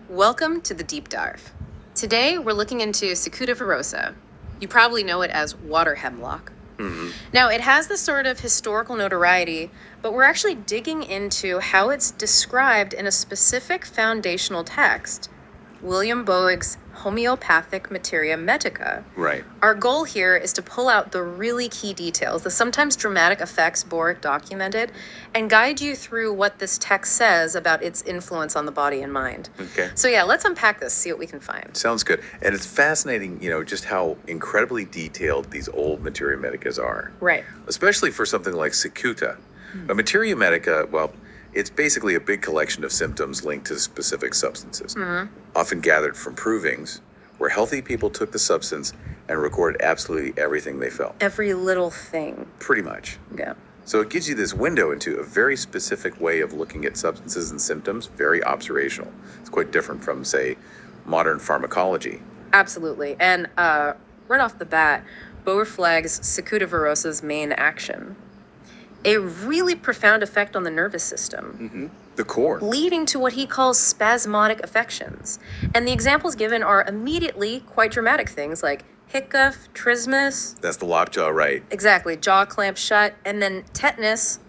Welcome to the Deep Dive. Today, we're looking into Cicuta virosa. You probably know it as water hemlock. Now, it has this sort of historical notoriety, but we're actually digging into how it's described in a specific foundational text, William Boeck's Homeopathic Materia Medica. Right. Our goal here is to pull out the really key details, the sometimes dramatic effects Boericke documented, and guide you through what this text says about its influence on the body and mind. Okay. So yeah, let's unpack this, see what we can find. Sounds good. And it's fascinating, just how incredibly detailed these old Materia Medicas are. Right. Especially for something like Cicuta. A Materia Medica, well, it's basically a big collection of symptoms linked to specific substances, often gathered from provings, where healthy people took the substance and recorded absolutely everything they felt. Every little thing. Pretty much. Yeah. So it gives you this window into a very specific way of looking at substances and symptoms, very observational. It's quite different from, say, modern pharmacology. Absolutely. And right off the bat, Boer flags Cicuta virosa's main action. A really profound effect on the nervous system. The core. Leading to what he calls spasmodic affections. And the examples given are immediately quite dramatic things like hiccup, trismus. That's the lockjaw, right? Exactly, jaw clamped shut, and then tetanus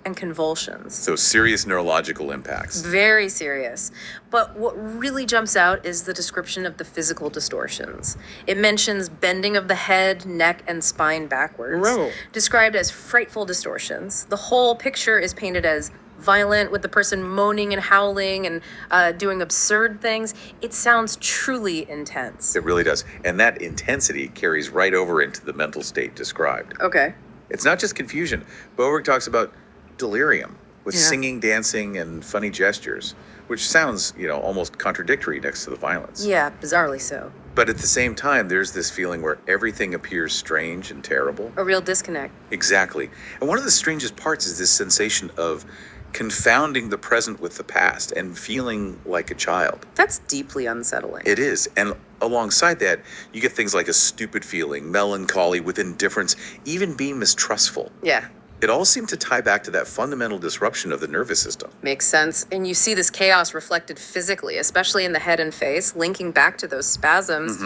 and convulsions. So serious neurological impacts. Very serious. But what really jumps out is the description of the physical distortions. It mentions bending of the head, neck, and spine backwards, described as frightful distortions. The whole picture is painted as violent, with the person moaning and howling and doing absurd things. It sounds truly intense. It really does. And that intensity carries right over into the mental state described. Okay. It's not just confusion. Boericke talks about delirium with singing, dancing, and funny gestures, which sounds, almost contradictory next to the violence. Yeah, bizarrely so. But at the same time, there's this feeling where everything appears strange and terrible. A real disconnect. Exactly. And one of the strangest parts is this sensation of confounding the present with the past and feeling like a child. That's deeply unsettling. It is. And alongside that, you get things like a stupid feeling, melancholy with indifference, even being mistrustful. Yeah. It all seemed to tie back to that fundamental disruption of the nervous system. Makes sense. And you see this chaos reflected physically, especially in the head and face, linking back to those spasms.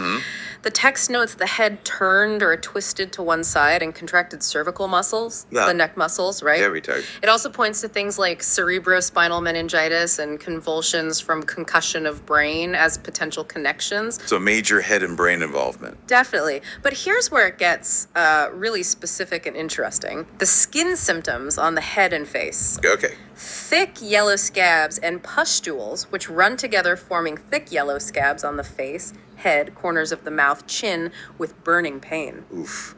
The text notes the head turned or twisted to one side and contracted cervical muscles, the neck muscles, right? Very tight. It also points to things like cerebrospinal meningitis and convulsions from concussion of brain as potential connections. So major head and brain involvement. Definitely. But here's where it gets really specific and interesting. The skin symptoms on the head and face. Okay. Thick yellow scabs and pustules, which run together forming thick yellow scabs on the face, head, corners of the mouth, chin, with burning pain. Oof.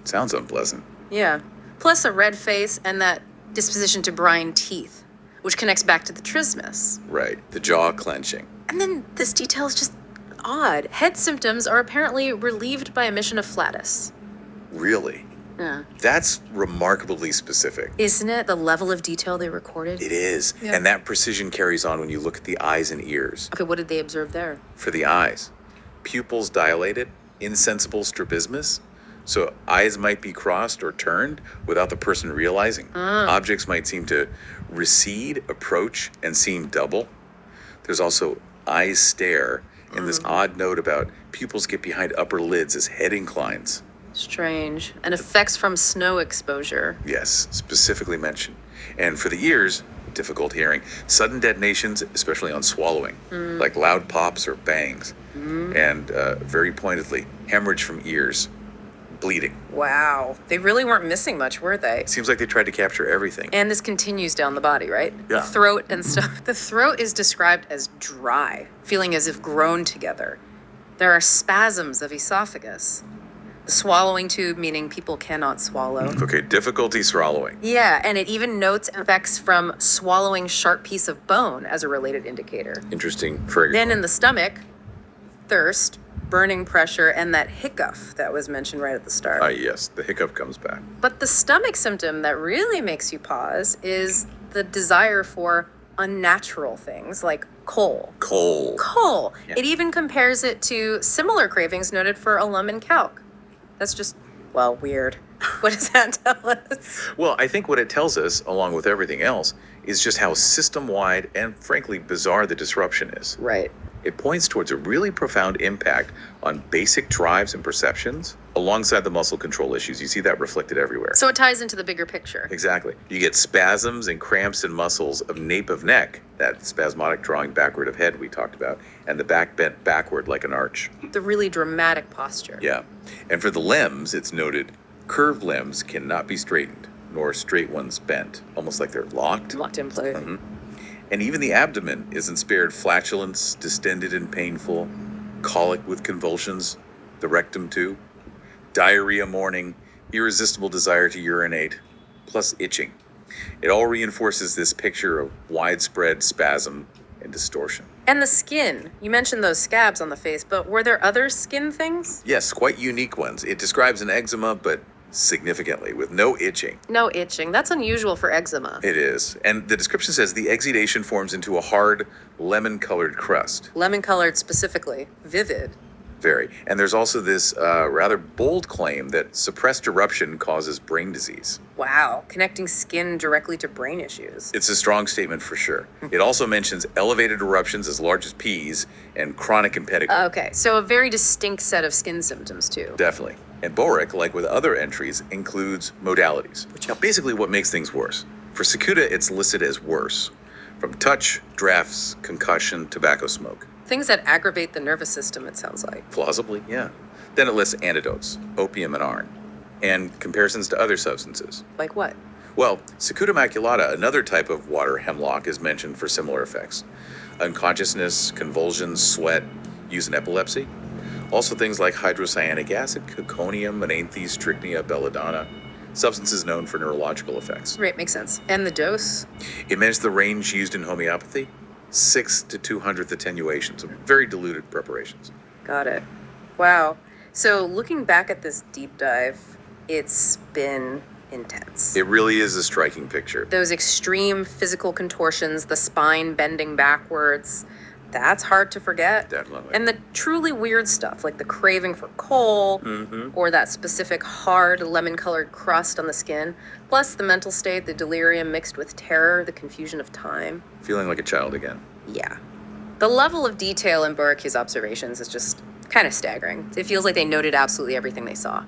Sounds unpleasant. Yeah. Plus a red face and that disposition to brine teeth, which connects back to the trismus. Right. The jaw clenching. And then this detail is just odd. Head symptoms are apparently relieved by emission of flatus. Really? Yeah. That's remarkably specific. Isn't it, the level of detail they recorded? It is. Yeah. And that precision carries on when you look at the eyes and ears. Okay, what did they observe there? For the eyes, pupils dilated, insensible strabismus. So eyes might be crossed or turned without the person realizing. Objects might seem to recede, approach, and seem double. There's also eyes stare, and this odd note about pupils get behind upper lids as head inclines. Strange. And effects from snow exposure. Yes, specifically mentioned. And for the ears, difficult hearing. Sudden detonations, especially on swallowing, like loud pops or bangs. And very pointedly, hemorrhage from ears, bleeding. Wow. They really weren't missing much, were they? Seems like they tried to capture everything. And this continues down the body, right? Yeah. The throat and stuff. The throat is described as dry, feeling as if grown together. There are spasms of esophagus. The swallowing tube, meaning people cannot swallow. Okay, difficulty swallowing. Yeah, and it even notes effects from swallowing sharp piece of bone as a related indicator. Interesting. For Then in the stomach, thirst, burning pressure, and that hiccup that was mentioned right at the start. yes, the hiccup comes back. But the stomach symptom that really makes you pause is the desire for unnatural things like coal. Coal. Yeah. It even compares it to similar cravings noted for alum and calc. That's just, well, weird. What does that tell us? Well, I think what it tells us, along with everything else, is just how system-wide and frankly bizarre the disruption is. Right. It points towards a really profound impact on basic drives and perceptions alongside the muscle control issues. You see that reflected everywhere. So it ties into the bigger picture. Exactly. You get spasms and cramps in muscles of nape of neck, that spasmodic drawing backward of head we talked about, and the back bent backward like an arch. The really dramatic posture. Yeah. And for the limbs, it's noted curved limbs cannot be straightened, nor straight ones bent, almost like they're locked. Locked in place. And even the abdomen isn't spared flatulence, distended and painful, colic with convulsions, the rectum too, diarrhea morning, irresistible desire to urinate, plus itching. It all reinforces this picture of widespread spasm and distortion. And the skin. You mentioned those scabs on the face, but were there other skin things? Yes, quite unique ones. It describes an eczema, but significantly, with no itching. No itching. That's unusual for eczema. It is. And the description says the exudation forms into a hard, lemon-colored crust. Lemon-colored specifically. Vivid. Very. And there's also this rather bold claim that suppressed eruption causes brain disease. Wow. Connecting skin directly to brain issues. It's a strong statement for sure. It also mentions elevated eruptions as large as peas and chronic impetigo. Okay, so a very distinct set of skin symptoms too. Definitely. And Boericke, like with other entries, includes modalities, which are basically what makes things worse. For Cicuta, it's listed as worse, from touch, drafts, concussion, tobacco smoke. Things that aggravate the nervous system, it sounds like. Plausibly, yeah. Then it lists antidotes, opium and iron, and comparisons to other substances. Like what? Well, Cicuta maculata, another type of water hemlock, is mentioned for similar effects. Unconsciousness, convulsions, sweat, use in epilepsy. Also things like hydrocyanic acid, coconium, menanthes, strychnia, belladonna, substances known for neurological effects. Right, makes sense. And the dose? It mentions the range used in homeopathy, 6 to 200th attenuation, so very diluted preparations. Got it. Wow. So looking back at this deep dive, it's been intense. It really is a striking picture. Those extreme physical contortions, the spine bending backwards, that's hard to forget. Definitely. And the truly weird stuff, like the craving for coal, or that specific hard lemon-colored crust on the skin, plus the mental state, the delirium mixed with terror, the confusion of time. Feeling like a child again. Yeah. The level of detail in Boericke's observations is just kind of staggering. It feels like they noted absolutely everything they saw.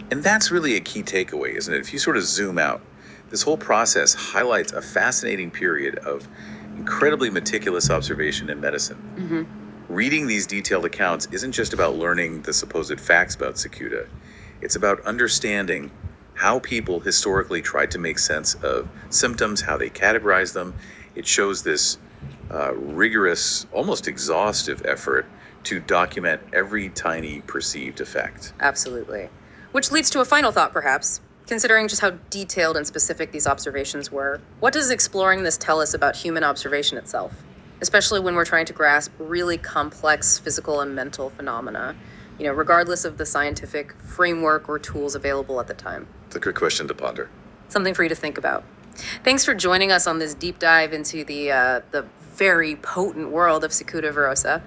And that's really a key takeaway, isn't it? If you sort of zoom out, this whole process highlights a fascinating period of incredibly meticulous observation in medicine. Reading these detailed accounts isn't just about learning the supposed facts about Cicuta. It's about understanding how people historically tried to make sense of symptoms, how they categorize them. It shows this rigorous, almost exhaustive effort to document every tiny perceived effect. Absolutely. Which leads to a final thought, perhaps. Considering just how detailed and specific these observations were, what does exploring this tell us about human observation itself? Especially when we're trying to grasp really complex physical and mental phenomena, regardless of the scientific framework or tools available at the time. It's a good question to ponder. Something for you to think about. Thanks for joining us on this deep dive into the very potent world of Cicuta virosa.